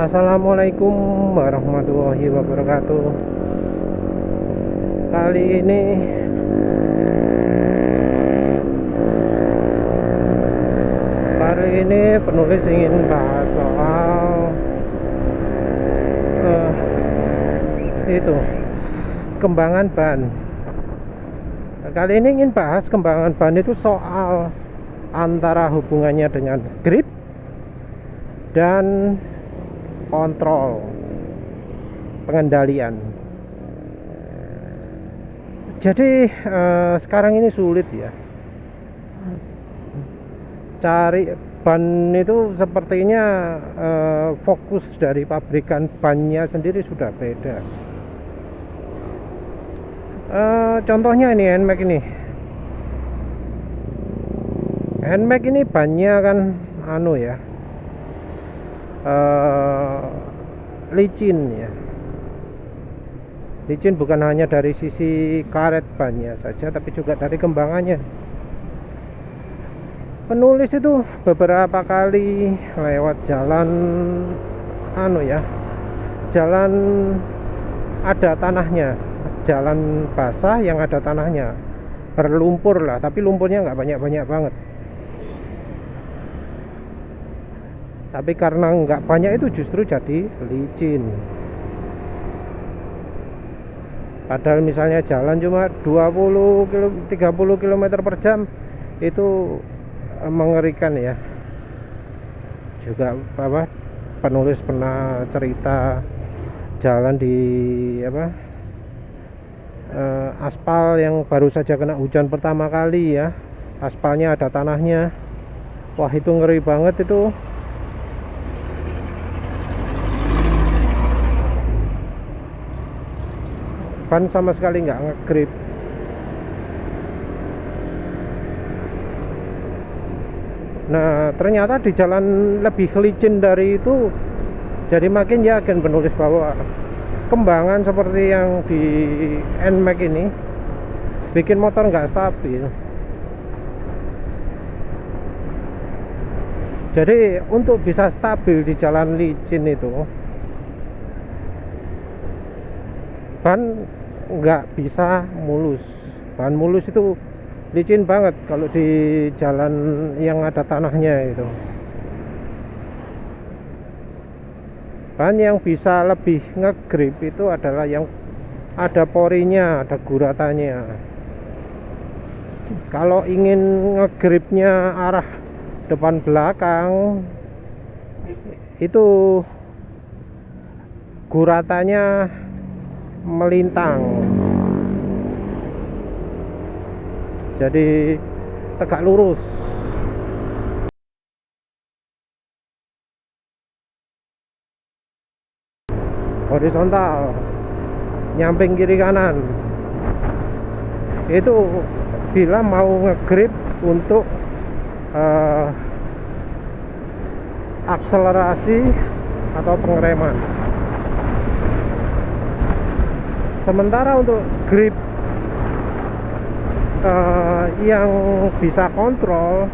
Assalamualaikum warahmatullahi wabarakatuh. Kali ini penulis ingin bahas soal itu kembangan ban. Kali ini ingin bahas kembangan ban itu soal antara hubungannya dengan grip dan kontrol pengendalian. Jadi sekarang ini sulit ya cari ban itu, sepertinya fokus dari pabrikan bannya sendiri sudah beda. Contohnya ini Nmax ini bannya kan licin ya. Licin bukan hanya dari sisi karet bannya saja, tapi juga dari kembangannya. Penulis itu beberapa kali lewat jalan jalan ada tanahnya, jalan basah yang ada tanahnya, berlumpur lah, tapi lumpurnya nggak banyak-banyak banget. Tapi karena nggak banyak itu justru jadi licin. Padahal misalnya jalan cuma 30 km per jam, itu mengerikan ya. Juga penulis pernah cerita jalan di aspal yang baru saja kena hujan pertama kali ya, aspalnya ada tanahnya. Wah, itu ngeri banget itu. Ban sama sekali nggak ngegrip. Nah, ternyata di jalan lebih licin dari itu, jadi makin yakin penulis bahwa kembangan seperti yang di Nmax ini bikin motor nggak stabil. Jadi untuk bisa stabil di jalan licin itu, ban nggak bisa mulus. Ban mulus itu licin banget kalau di jalan yang ada tanahnya itu. Ban yang bisa lebih ngegrip itu adalah yang ada porinya, ada guratannya. Kalau ingin ngegripnya arah depan belakang, itu guratannya melintang, jadi tegak lurus. Horizontal, nyamping kiri kanan. Itu bila mau ngegrip untuk akselerasi atau pengereman. Sementara untuk grip yang bisa kontrol,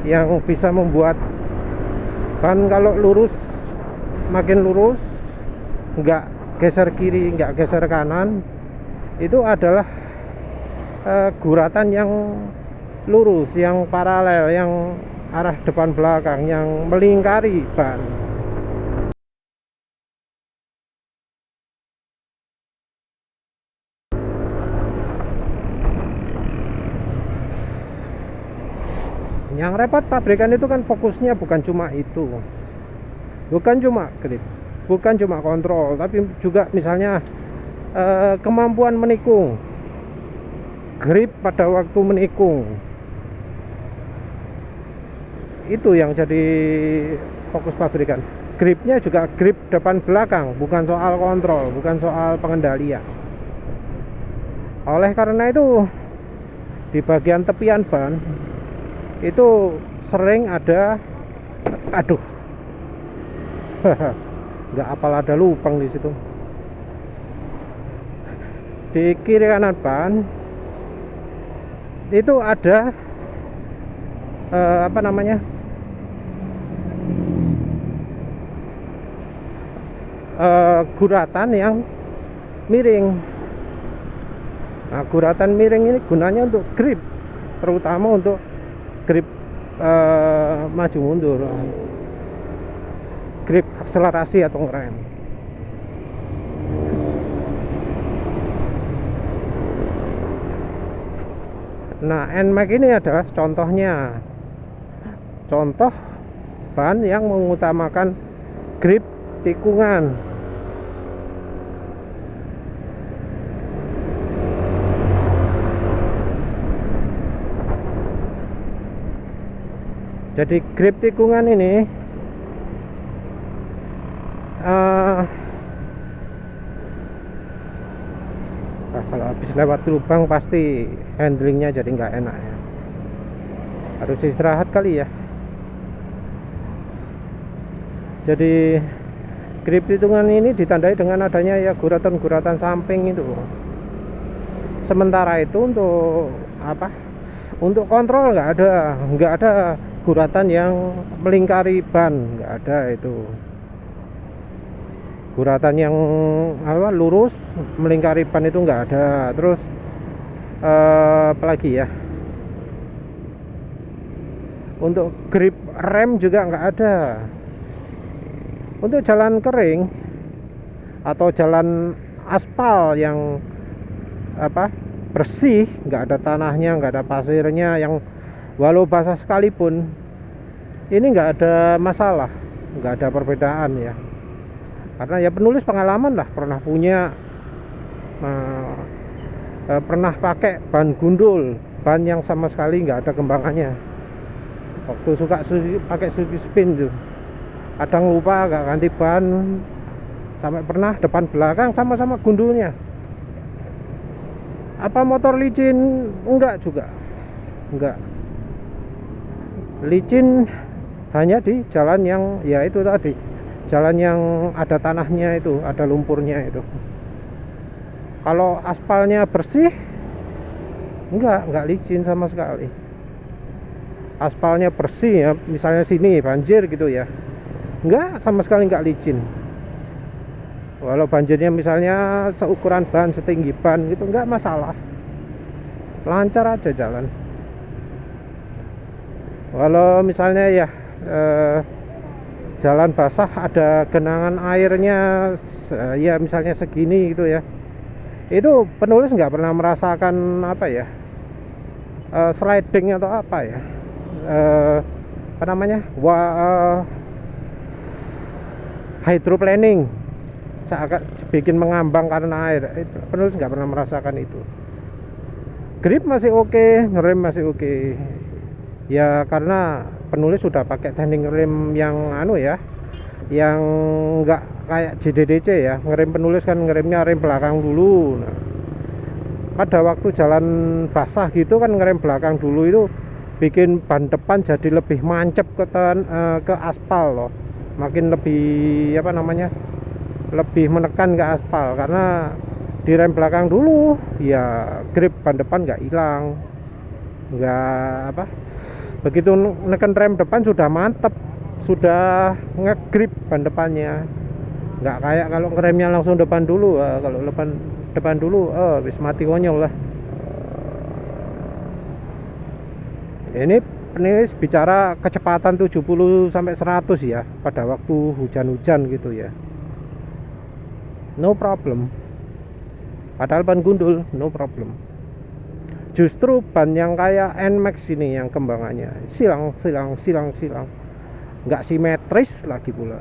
yang bisa membuat ban kalau lurus makin lurus, nggak geser kiri, nggak geser kanan, itu adalah guratan yang lurus, yang paralel, yang arah depan belakang, yang melingkari ban. Yang repot pabrikan itu kan fokusnya bukan cuma itu, bukan cuma grip, bukan cuma kontrol, tapi juga misalnya kemampuan menikung, grip pada waktu menikung. Itu yang jadi fokus pabrikan. Gripnya juga grip depan belakang, bukan soal kontrol, bukan soal pengendalian. Oleh karena itu, di bagian tepian ban itu sering ada nggak apal, ada lubang di situ. Di kiri kanan ban itu ada guratan yang miring. Nah, guratan miring ini gunanya untuk grip, terutama untuk grip maju mundur, grip akselerasi atau ngerem. Nah, NMAX ini adalah contohnya, contoh ban yang mengutamakan grip tikungan. Jadi grip tikungan ini kalau habis lewat lubang pasti handlingnya jadi nggak enak ya. Harus istirahat kali ya. Jadi grip tikungan ini ditandai dengan adanya ya guratan-guratan samping itu. Sementara itu untuk apa? Untuk kontrol nggak ada guratan yang melingkari ban, nggak ada itu. Guratan yang lurus melingkari ban itu nggak ada. Terus apalagi ya, untuk grip rem juga nggak ada. Untuk jalan kering atau jalan aspal yang bersih, nggak ada tanahnya, nggak ada pasirnya, yang walau basah sekalipun ini nggak ada masalah, nggak ada perbedaan ya. Karena ya penulis pengalaman lah, pernah punya pernah pakai ban gundul, ban yang sama sekali nggak ada kembangannya. Waktu suka pakai Suzuki Spin tuh, kadang lupa nggak ganti ban, sampai pernah depan belakang sama-sama gundulnya. Apa motor licin? Enggak juga, enggak. Licin hanya di jalan yang ya itu tadi, jalan yang ada tanahnya itu, ada lumpurnya itu. Kalau aspalnya bersih, enggak licin sama sekali. Aspalnya bersih ya, misalnya sini banjir gitu ya, enggak, sama sekali enggak licin. Walau banjirnya misalnya seukuran ban, setinggi ban gitu, enggak masalah, lancar aja jalan. Walau misalnya ya jalan basah ada genangan airnya ya misalnya segini gitu ya, itu penulis nggak pernah merasakan apa ya, sliding atau apa ya, apa namanya, hydroplaning, saat bikin mengambang karena air. Penulis nggak pernah merasakan itu. Grip masih oke, ngerem masih oke. Ya karena penulis sudah pakai teknik rem yang yang nggak kayak JDDC ya. Ngerem penulis kan ngeremnya rem belakang dulu. Nah, pada waktu jalan basah gitu kan ngerem belakang dulu, itu bikin ban depan jadi lebih mancep ke aspal loh. Makin lebih lebih menekan ke aspal, karena di rem belakang dulu ya grip ban depan nggak hilang, begitu neken rem depan sudah mantep, sudah ngegrip ban depannya. Nggak kayak kalau ngeremnya langsung depan dulu. Kalau depan dulu wis mati konyol lah. Ini penulis bicara kecepatan 70 sampai 100 ya pada waktu hujan-hujan gitu ya, no problem. Padahal ban gundul, no problem. Justru ban yang kayak NMAX ini yang kembangannya silang, nggak simetris lagi pula.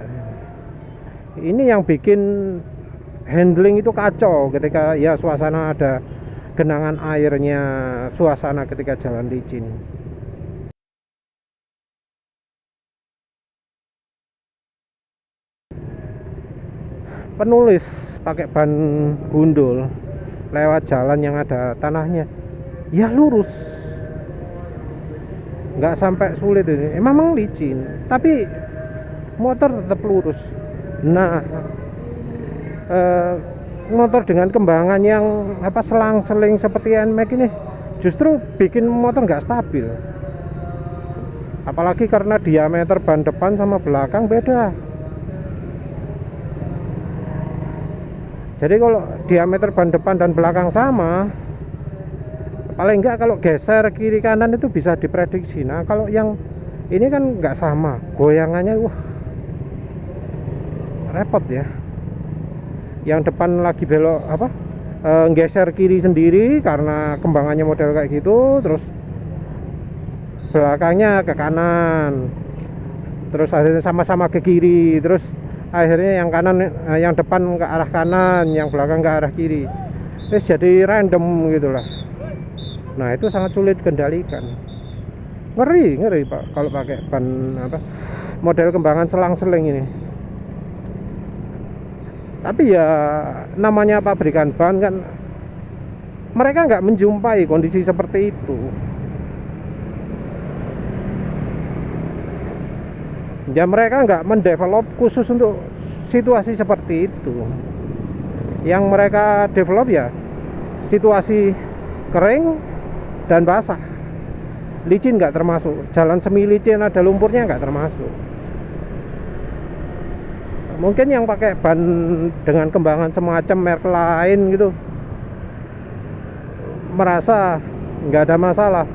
Ini yang bikin handling itu kacau ketika ya suasana ada genangan airnya, suasana ketika jalan licin. Penulis pakai ban gundul lewat jalan yang ada tanahnya, ya lurus, nggak sampai sulit ini. Memang licin, tapi motor tetap lurus. Nah, motor dengan kembangan yang selang-seling seperti NMAX ini justru bikin motor nggak stabil. Apalagi karena diameter ban depan sama belakang beda. Jadi kalau diameter ban depan dan belakang sama, paling enggak kalau geser kiri kanan itu bisa diprediksi. Nah kalau yang ini kan nggak sama, goyangannya repot ya. Yang depan lagi belok geser kiri sendiri karena kembangannya model kayak gitu, terus belakangnya ke kanan, terus akhirnya sama-sama ke kiri, terus akhirnya yang kanan yang depan ke arah kanan, yang belakang ke arah kiri. Terus jadi random gitulah. Nah itu sangat sulit kendalikan. Ngeri Pak kalau pakai ban model kembangan selang-seling ini. Tapi ya namanya pabrikan ban kan, mereka nggak menjumpai kondisi seperti itu. Ya mereka nggak mendevelop khusus untuk situasi seperti itu. Yang mereka develop ya situasi kering dan basah. Licin nggak termasuk, jalan semi licin ada lumpurnya nggak termasuk. Mungkin yang pakai ban dengan kembangan semacam merek lain gitu merasa nggak ada masalah.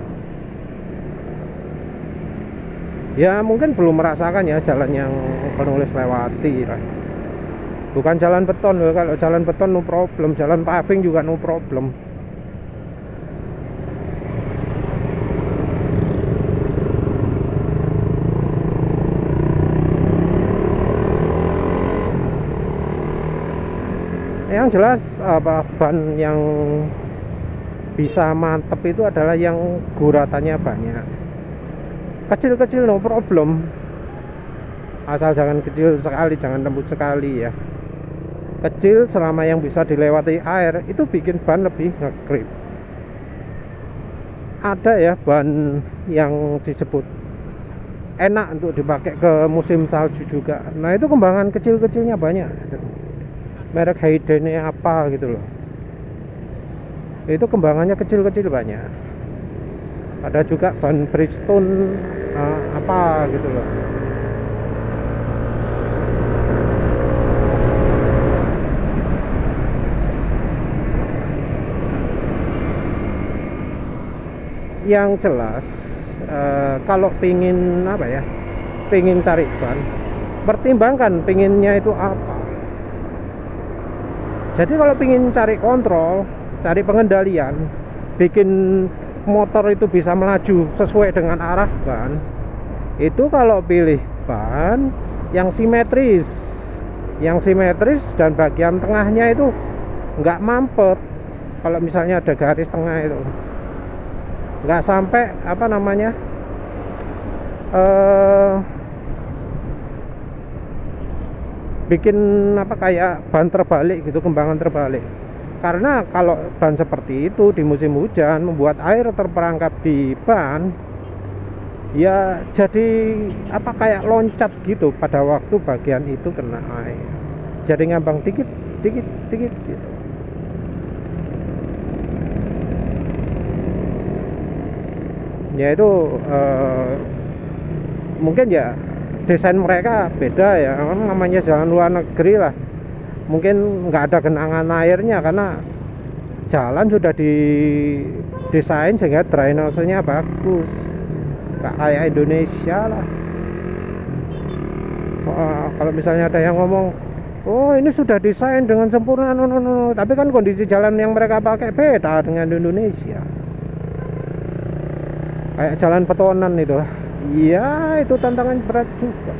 Ya mungkin belum merasakan ya jalan yang penulis lewati lah. Bukan jalan beton loh. Kalau jalan beton no problem, jalan paving juga no problem. Yang jelas ban yang bisa mantep itu adalah yang guratannya banyak. Kecil-kecil no problem, asal jangan kecil sekali, jangan lembut sekali ya. Kecil selama yang bisa dilewati air itu bikin ban lebih nge-grip. Ada ya ban yang disebut enak untuk dipakai ke musim salju juga. Nah itu kembangan kecil-kecilnya banyak. Merek Hayden apa gitu loh. Itu kembangannya kecil-kecil banyak. Ada juga ban Bridgestone apa gitu loh. Yang jelas kalau pingin pingin cari ban, pertimbangkan pinginnya itu apa. Jadi kalau pingin cari kontrol, cari pengendalian, bikin motor itu bisa melaju sesuai dengan arah ban, itu kalau pilih ban yang simetris dan bagian tengahnya itu nggak mampet. Kalau misalnya ada garis tengah itu nggak sampai bikin kayak ban terbalik gitu, kembangan terbalik. Karena kalau ban seperti itu di musim hujan membuat air terperangkap di ban, ya jadi kayak loncat gitu pada waktu bagian itu kena air. Jadi ngambang dikit gitu. Ya itu mungkin ya desain mereka beda ya, namanya jalan luar negeri lah. Mungkin nggak ada genangan airnya karena jalan sudah didesain sehingga drainasenya bagus, nggak kayak Indonesia lah. Kalau misalnya ada yang ngomong, oh ini sudah desain dengan sempurna, no. Tapi kan kondisi jalan yang mereka pakai beda dengan Indonesia. Kayak jalan petonan itu, iya itu tantangan berat juga.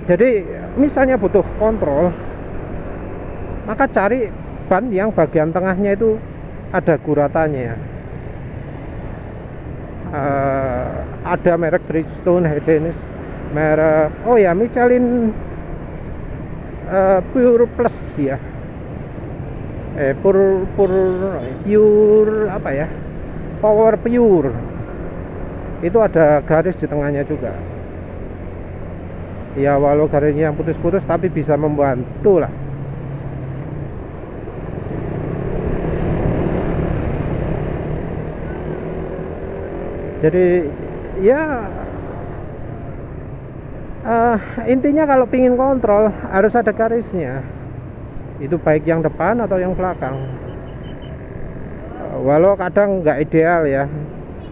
Jadi misalnya butuh kontrol, maka cari ban yang bagian tengahnya itu ada guratannya. Ada merek Bridgestone, Hayden, merek Michelin Pure Plus ya. Pure Power Pure. Itu ada garis di tengahnya juga. Ya walau garisnya yang putus-putus tapi bisa membantu lah. Jadi ya Intinya kalau pingin kontrol harus ada garisnya, itu baik yang depan atau yang belakang. Walau kadang nggak ideal ya,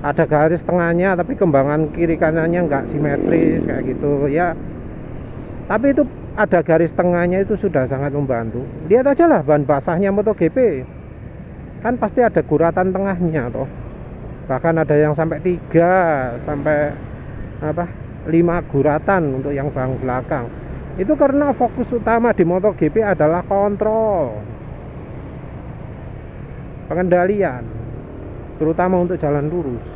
ada garis tengahnya tapi kembangan kiri kanannya nggak simetris kayak gitu ya. Tapi itu ada garis tengahnya itu sudah sangat membantu. Lihat aja lah ban basahnya MotoGP, kan pasti ada guratan tengahnya toh. Bahkan ada yang sampai 3 sampai 5 guratan untuk yang ban belakang. Itu karena fokus utama di MotoGP adalah kontrol, pengendalian, terutama untuk jalan lurus.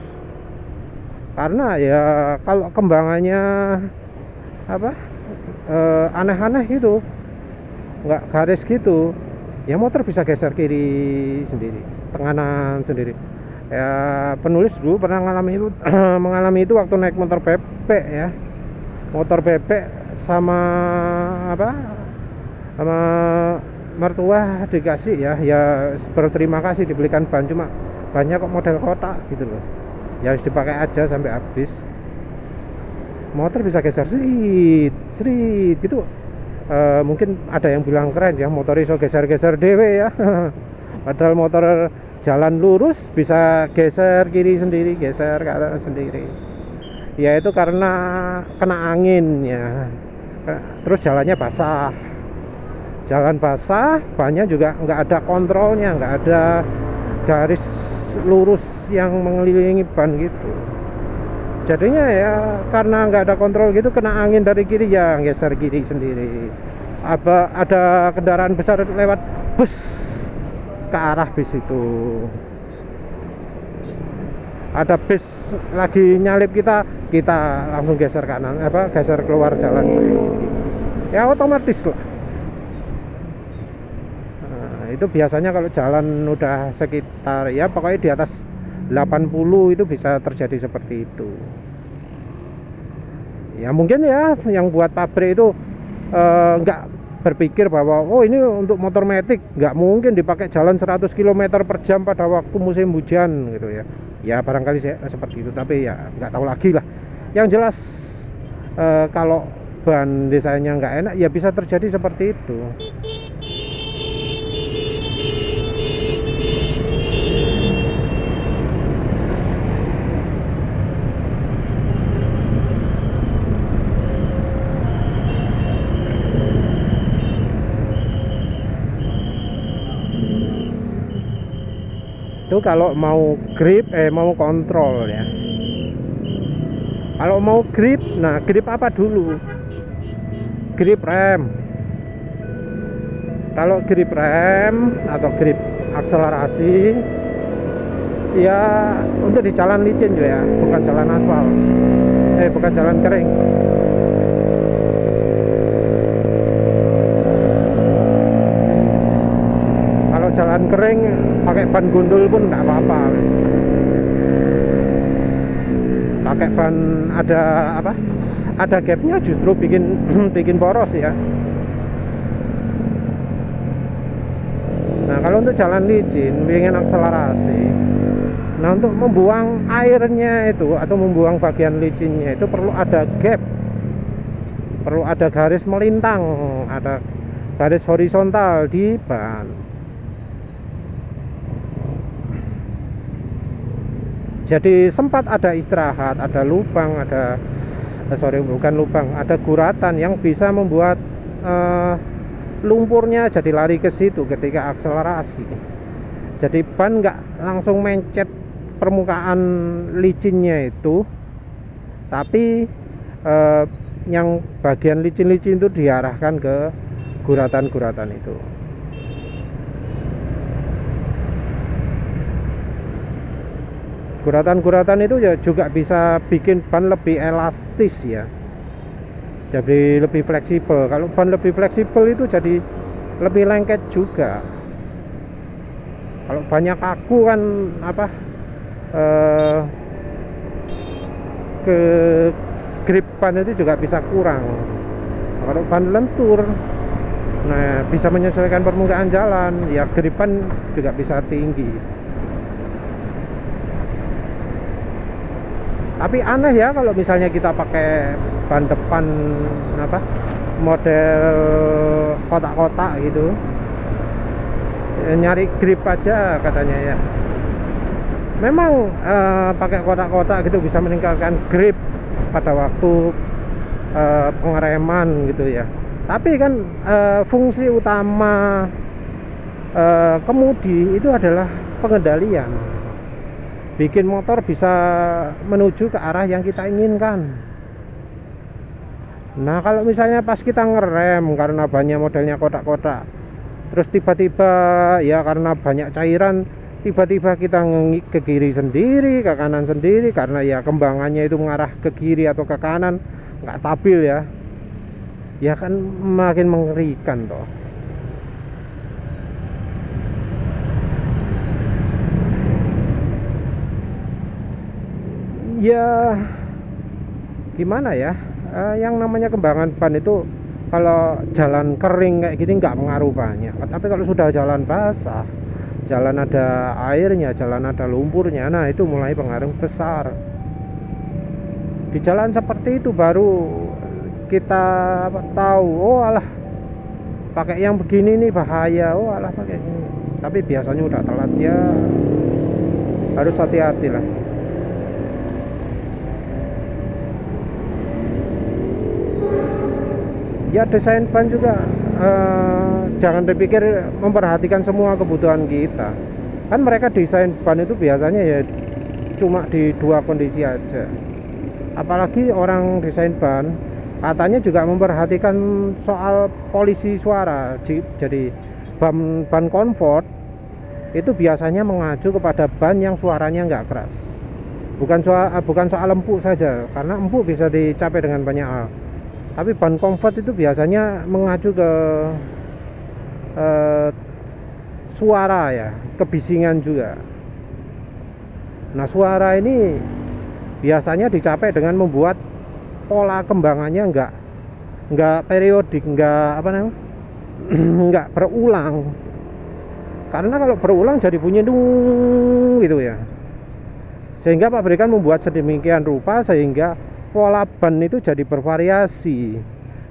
Karena ya kalau kembangannya aneh-aneh gitu, nggak garis gitu, ya motor bisa geser kiri sendiri, tenganan sendiri. Ya penulis dulu pernah mengalami itu waktu naik motor bebek ya. Motor bebek sama sama mertua dikasih ya berterima kasih dibelikan ban, cuma bannya kok model kotak gitu loh. Ya harus dipakai aja sampai habis. Motor bisa geser serit gitu. Mungkin ada yang bilang keren ya, motor iso geser-geser dewe ya. Padahal motor jalan lurus bisa geser kiri sendiri, geser kanan sendiri. Ya itu karena kena angin ya. Terus jalannya basah. Jalan basah, bannya juga nggak ada kontrolnya, nggak ada garis lurus yang mengelilingi ban gitu. Jadinya ya karena nggak ada kontrol gitu, kena angin dari kiri ya geser kiri sendiri. Ada kendaraan besar lewat, bus ke arah bis itu. Ada bis lagi nyalip kita langsung geser kanan, geser keluar jalan. Ya otomatis lah. Nah, itu biasanya kalau jalan udah sekitar ya pokoknya di atas 80 itu bisa terjadi seperti itu. Ya mungkin ya yang buat pabrik itu nggak berpikir bahwa oh ini untuk motor matic nggak mungkin dipakai jalan 100 km per jam pada waktu musim hujan gitu ya. Ya barangkali seperti itu, tapi ya nggak tahu lagi lah. Yang jelas kalau ban desainnya nggak enak ya bisa terjadi seperti itu. Itu kalau mau grip mau kontrol ya. Kalau mau grip, nah grip apa dulu? Grip rem. Kalau grip rem atau grip akselerasi ya untuk di jalan licin juga ya, bukan jalan aspal. Bukan jalan kering. Jalan kering pakai ban gundul pun enggak apa-apa, pakai ban ada gapnya justru bikin boros ya. Nah kalau untuk jalan licin ingin akselerasi, nah untuk membuang airnya itu atau membuang bagian licinnya itu perlu ada gap, perlu ada garis melintang, ada garis horizontal di ban. Jadi sempat ada istirahat, ada lubang, ada guratan yang bisa membuat lumpurnya jadi lari ke situ ketika akselerasi. Jadi ban nggak langsung mencet permukaan licinnya itu, tapi yang bagian licin-licin itu diarahkan ke guratan-guratan itu. Guratan-guratan itu ya juga bisa bikin ban lebih elastis ya, jadi lebih fleksibel. Kalau ban lebih fleksibel itu jadi lebih lengket juga. Kalau banyak kaku kan ke grip ban itu juga bisa kurang. Kalau ban lentur, nah bisa menyesuaikan permukaan jalan, ya grip ban juga bisa tinggi. Tapi aneh ya kalau misalnya kita pakai ban depan apa model kotak-kotak gitu. Nyari grip aja katanya ya. Memang pakai kotak-kotak gitu bisa meningkatkan grip pada waktu pengereman gitu ya. Tapi kan fungsi utama kemudi itu adalah pengendalian, bikin motor bisa menuju ke arah yang kita inginkan. Nah kalau misalnya pas kita ngerem karena bannya modelnya kotak-kotak, terus tiba-tiba ya karena banyak cairan, tiba-tiba kita ngengik ke kiri sendiri, ke kanan sendiri, karena ya kembangannya itu mengarah ke kiri atau ke kanan, nggak stabil ya, ya kan makin mengerikan toh. Ya gimana ya, yang namanya kembangan ban itu kalau jalan kering kayak gini nggak mengaruh banyak, tapi kalau sudah jalan basah, jalan ada airnya, jalan ada lumpurnya, nah itu mulai pengaruh besar. Di jalan seperti itu baru kita tahu, oh alah pakai yang begini nih bahaya, oh alah pakai ini. Tapi biasanya udah telat ya, harus hati-hati lah. Ya desain ban juga jangan dipikir memperhatikan semua kebutuhan kita. Kan mereka desain ban itu biasanya ya cuma di dua kondisi aja. Apalagi orang desain ban katanya juga memperhatikan soal polisi suara. Jadi ban comfort itu biasanya mengacu kepada ban yang suaranya nggak keras. Bukan soal empuk saja, karena empuk bisa dicapai dengan banyak hal. Tapi ban comfort itu biasanya mengacu ke suara ya, kebisingan juga. Nah suara ini biasanya dicapai dengan membuat pola kembangannya nggak periodik, nggak apa namanya, nggak berulang. Karena kalau berulang jadi bunyi dung gitu ya. Sehingga pabrikan membuat sedemikian rupa sehingga pola ban itu jadi bervariasi,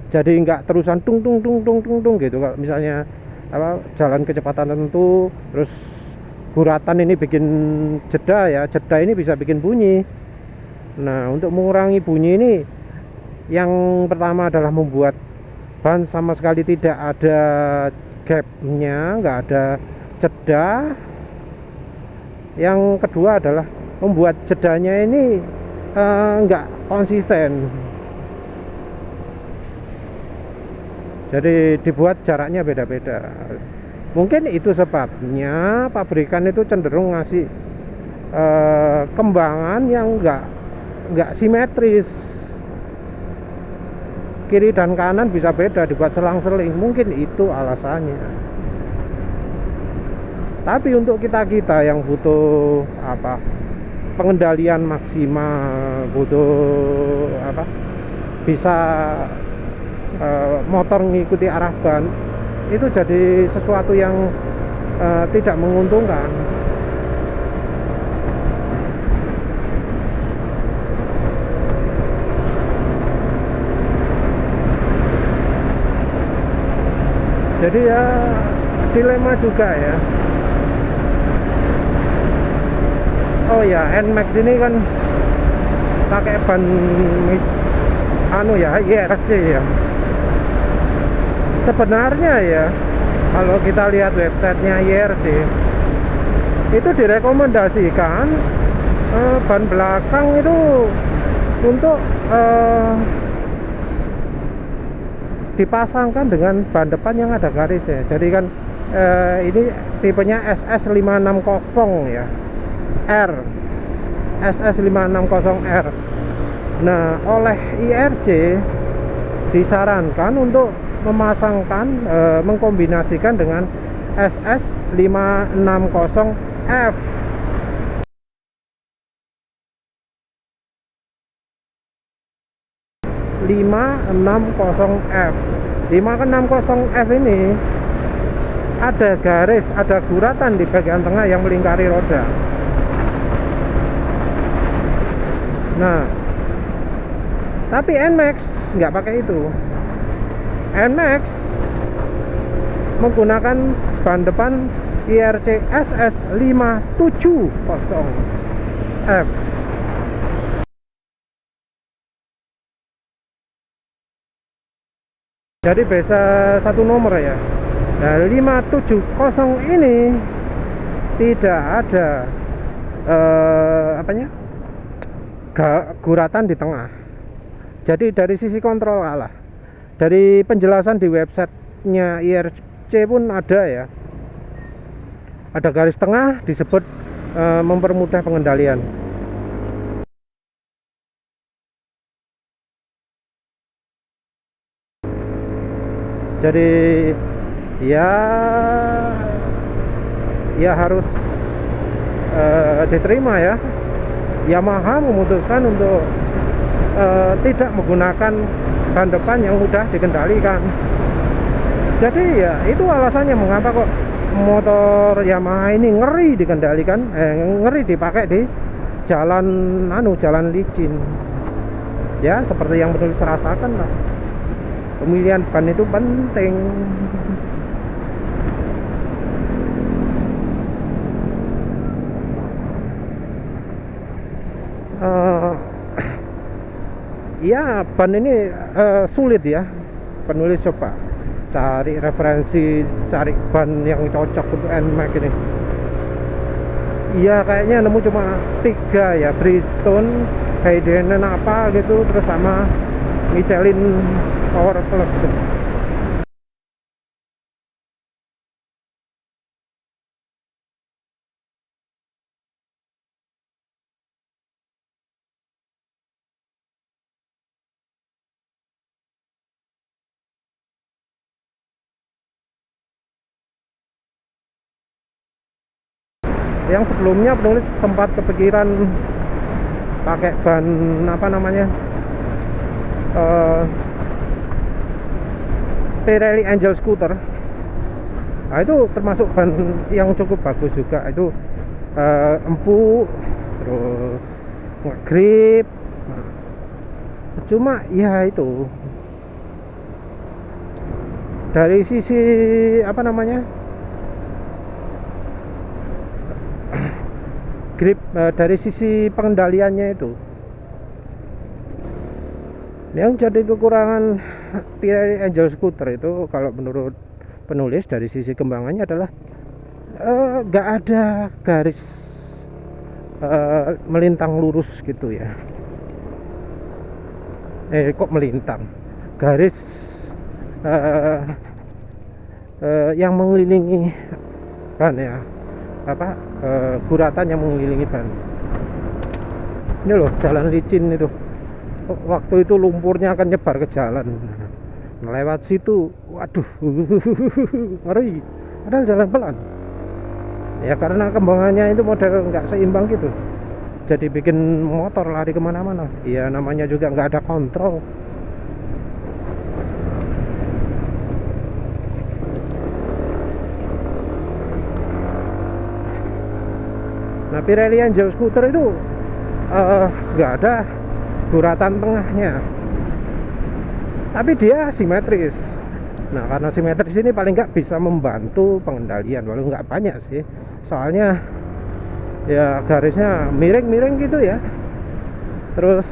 jadi nggak terusan tung tung tung tung tung tung gitu. Kalau misalnya jalan kecepatan tertentu, terus guratan ini bikin jeda ya, jeda ini bisa bikin bunyi. Nah untuk mengurangi bunyi ini, yang pertama adalah membuat ban sama sekali tidak ada gapnya, nggak ada jeda. Yang kedua adalah membuat jedanya ini nggak konsisten, jadi dibuat jaraknya beda-beda. Mungkin itu sebabnya pabrikan itu cenderung ngasih kembangan yang nggak simetris, kiri dan kanan bisa beda, dibuat selang-seling. Mungkin itu alasannya. Tapi untuk kita yang butuh pengendalian maksimal, butuh bisa motor mengikuti arah ban, itu jadi sesuatu yang tidak menguntungkan. Jadi ya dilema juga ya. Oh ya, NMAX ini kan pakai ban IRC ya. Sebenarnya ya, kalau kita lihat websitenya IRC, itu direkomendasikan ban belakang itu untuk dipasangkan dengan ban depan yang ada garisnya. Jadi kan ini tipenya SS560 ya, R, SS560R. Nah, oleh IRC disarankan untuk memasangkan, mengkombinasikan dengan SS560F. F 560F ini ada garis, ada guratan di bagian tengah yang melingkari roda. Nah, tapi NMAX nggak pakai itu. NMAX menggunakan ban depan IRC SS570F. Jadi biasa satu nomor ya. Nah, 570 ini tidak ada guratan di tengah. Jadi dari sisi kontrol kalah. Dari penjelasan di websitenya IRC pun ada ya. Ada garis tengah disebut mempermudah pengendalian. Jadi ya harus diterima ya. Yamaha memutuskan untuk tidak menggunakan ban depan yang mudah dikendalikan. Jadi ya itu alasannya mengapa kok motor Yamaha ini ngeri dikendalikan, ngeri dipakai di jalan licin. Ya seperti yang penulis rasakan lah. Pemilihan ban itu penting. Ya ban ini sulit ya. Penulis coba cari referensi, cari ban yang cocok untuk NMAX ini. Iya kayaknya nemu cuma 3 ya, Bridgestone, Hayden apa gitu, terus sama Michelin Power Plus. Yang sebelumnya penulis sempat kepikiran pakai ban Pirelli Angel Scooter. Nah itu termasuk ban yang cukup bagus juga. Itu empuk, terus ngegrip. Cuma ya itu dari sisi grip, dari sisi pengendaliannya itu yang jadi kekurangan Pirelli Angel Scooter itu kalau menurut penulis dari sisi kembangannya adalah nggak ada garis melintang lurus gitu ya. Kok melintang, garis yang mengelilingi ban ya, guratan yang mengelilingi ban. Ini loh jalan licin itu, waktu itu lumpurnya akan nyebar ke jalan. Lewat situ, waduh, ngeri. Padahal jalan pelan. Ya karena kembangannya itu model nggak seimbang gitu, jadi bikin motor lari kemana-mana. Ya namanya juga nggak ada kontrol. Nah Pirelli Angel Scooter itu nggak ada guratan tengahnya, tapi dia simetris. Nah karena simetris ini paling nggak bisa membantu pengendalian, walau nggak banyak sih, soalnya ya garisnya miring-miring gitu ya. Terus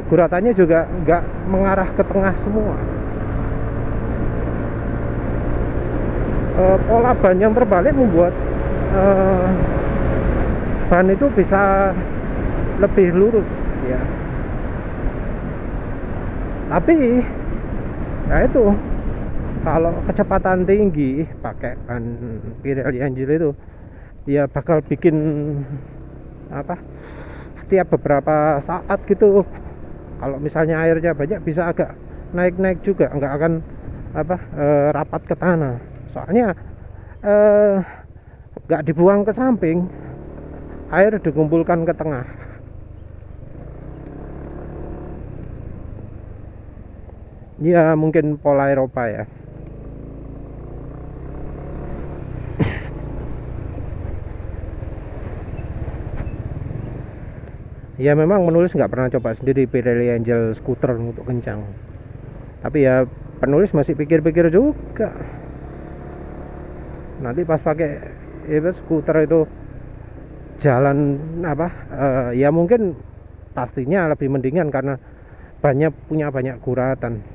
guratannya juga nggak mengarah ke tengah semua. Pola ban yang terbalik membuat ban itu bisa lebih lurus ya. Tapi ya itu kalau kecepatan tinggi pakai ban Pirelli Angel itu ya bakal bikin setiap beberapa saat gitu, kalau misalnya airnya banyak bisa agak naik-naik juga, nggak akan rapat ke tanah. Soalnya nggak dibuang ke samping, air dikumpulkan ke tengah. Ya mungkin pola Eropa ya. Ya memang penulis nggak pernah coba sendiri Pirelli Angel skuter untuk kencang, tapi ya penulis masih pikir-pikir juga nanti pas pakai skuter itu jalan apa, ya mungkin pastinya lebih mendingan karena punya banyak guratan,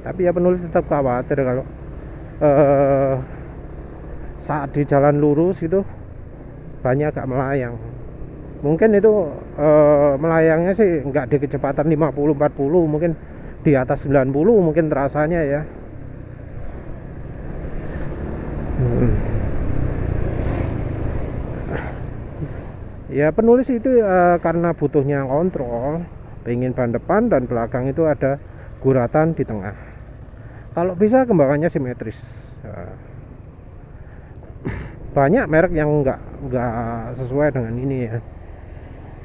tapi ya penulis tetap khawatir kalau saat di jalan lurus itu banyak agak melayang. Mungkin itu melayangnya sih nggak di kecepatan 50-40, mungkin di atas 90 mungkin terasanya ya. Ya penulis itu karena butuhnya kontrol, pengen ban depan dan belakang itu ada guratan di tengah. Kalau bisa kembangannya simetris. Banyak merek yang nggak sesuai dengan ini ya.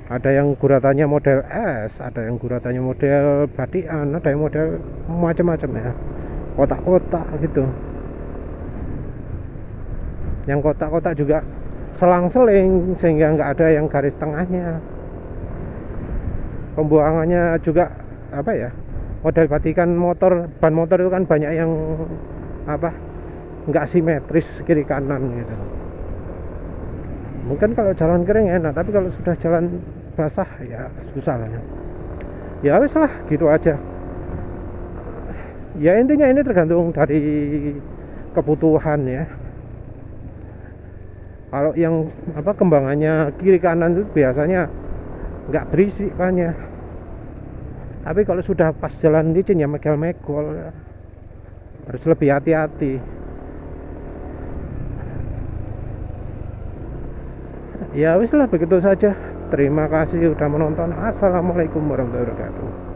Ada yang guratannya model S, ada yang guratannya model batian, ada yang model macam-macam ya, kotak-kotak gitu. Yang kotak-kotak juga selang-seling sehingga nggak ada yang garis tengahnya. Pembuangannya juga apa ya, model batikan motor, ban motor itu kan banyak yang apa, nggak simetris kiri kanan gitu. Mungkin kalau jalan kering enak, tapi kalau sudah jalan basah ya susah lah ya. Ya wis lah gitu aja. Ya intinya ini tergantung dari kebutuhan ya. Kalau yang apa kembangannya kiri kanan itu biasanya nggak berisik banyak. Tapi kalau sudah pas jalan licin ya megol-megol ya. Harus lebih hati-hati. Ya wis lah begitu saja. Terima kasih sudah menonton. Assalamualaikum warahmatullahi wabarakatuh.